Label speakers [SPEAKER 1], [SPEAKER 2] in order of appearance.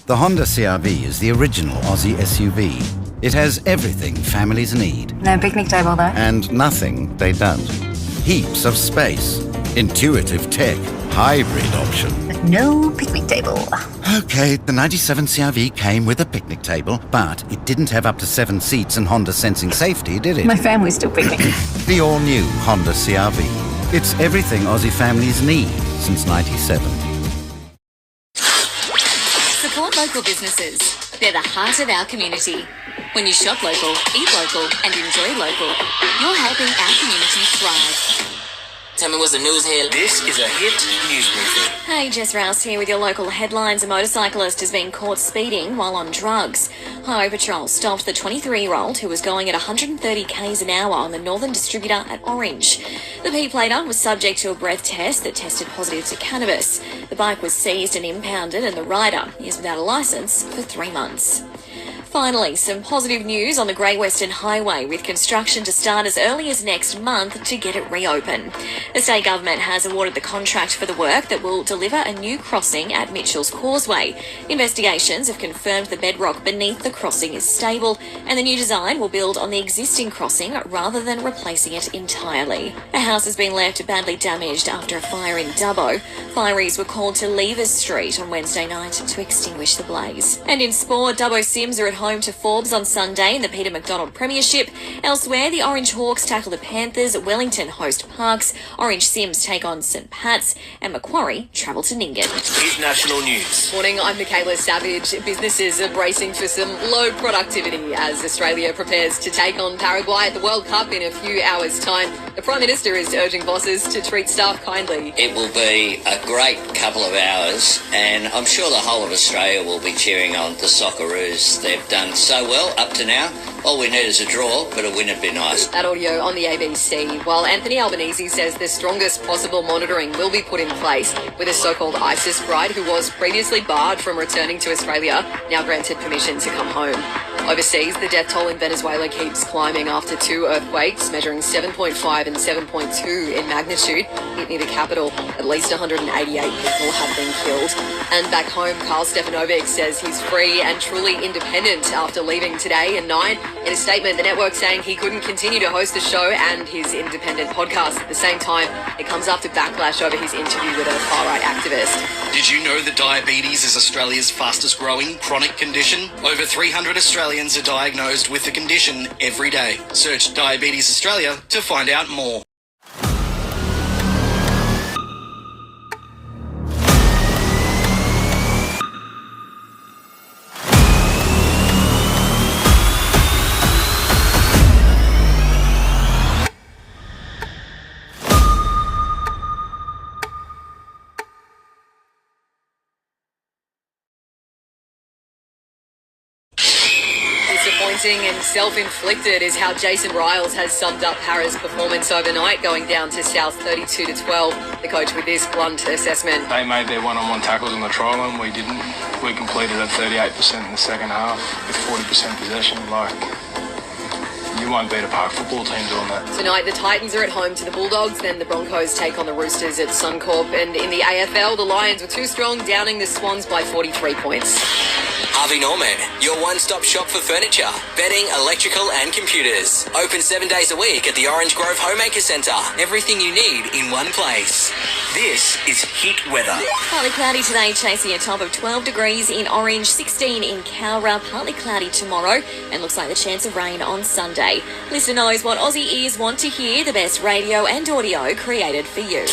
[SPEAKER 1] The Honda CR-V is the original Aussie SUV. It has everything families need.
[SPEAKER 2] No picnic table, though.
[SPEAKER 1] And nothing they don't. Heaps of space, intuitive tech, hybrid option.
[SPEAKER 2] But no picnic table.
[SPEAKER 1] Okay, the 97 CR-V came with a picnic table, but it didn't have up to 7 seats and Honda sensing safety, did it?
[SPEAKER 2] My family's still picnicking.
[SPEAKER 1] The all-new Honda CR-V. It's everything Aussie families need since 97.
[SPEAKER 3] Support local businesses. They're the heart of our community. When you shop local, eat local, and enjoy local, you're helping our community thrive.
[SPEAKER 4] Tell me what's the news here. This is a hit news briefing.
[SPEAKER 3] Hey, Jess, Rouse here with your local headlines. A motorcyclist has been caught speeding while on drugs. Highway Patrol stopped the 23-year-old who was going at 130 k's an hour on the Northern Distributor at Orange. The P-plater was subject to a breath test that tested positive to cannabis. The bike was seized and impounded, and the rider is without a licence for 3 months. Finally, some positive news on the Great Western Highway, with construction to start as early as next month to get it reopened. The state government has awarded the contract for the work that will deliver a new crossing at Mitchell's Causeway. Investigations have confirmed the bedrock beneath the crossing is stable, and the new design will build on the existing crossing rather than replacing it entirely. A house has been left badly damaged after a fire in Dubbo. Fireys were called to Levers Street on Wednesday night to extinguish the blaze. And in sport, Dubbo Sims are at home to Forbes on Sunday in the Peter McDonald Premiership. Elsewhere, the Orange Hawks tackle the Panthers, Wellington host Parks, Orange Sims take on St Pat's, and Macquarie travel to Nyngan.
[SPEAKER 4] Here's national news.
[SPEAKER 5] Morning, I'm Michaela Savage. Businesses are bracing for some low productivity as Australia prepares to take on Paraguay at the World Cup in a few hours' time. The Prime Minister is urging bosses to treat staff kindly.
[SPEAKER 6] It will be a great couple of hours, and I'm sure the whole of Australia will be cheering on the Socceroos. They've done so well up to now. All we need is a draw, but a win would be nice.
[SPEAKER 5] That audio on the ABC. While Anthony Albanese says the strongest possible monitoring will be put in place, with a so-called ISIS bride who was previously barred from returning to Australia now granted permission to come home. Overseas, the death toll in Venezuela keeps climbing after 2 earthquakes measuring 7.5 and 7.2 in magnitude hit near the capital. At least 188 people have been killed. And back home, Carl Stefanovic says he's free and truly independent after leaving Today and 9. In a statement, the network saying he couldn't continue to host the show and his independent podcast at the same time. It comes after backlash over his interview with a far-right activist.
[SPEAKER 7] Did you know that diabetes is Australia's fastest growing chronic condition? Over 300 Australians are diagnosed with the condition every day. Search Diabetes Australia to find out more.
[SPEAKER 5] Disappointing and self-inflicted is how Jason Riles has summed up Para's performance overnight, going down to South 32-12. The coach with this blunt assessment.
[SPEAKER 8] They made their one-on-one tackles on the trial and we didn't. We completed at 38% in the second half with 40% possession. You won't beat a park football team doing that.
[SPEAKER 5] Tonight, the Titans are at home to the Bulldogs, then the Broncos take on the Roosters at Suncorp. And in the AFL, the Lions were too strong, downing the Swans by 43 points.
[SPEAKER 4] Harvey Norman, your one-stop shop for furniture, bedding, electrical and computers. Open 7 days a week at the Orange Grove Homemaker Centre. Everything you need in one place. This is Hit Weather.
[SPEAKER 3] Partly cloudy today, chasing a top of 12 degrees in Orange, 16 in Cowra. Partly cloudy tomorrow, and looks like the chance of rain on Sunday. Listener knows what Aussie ears want to hear, the best radio and audio created for you.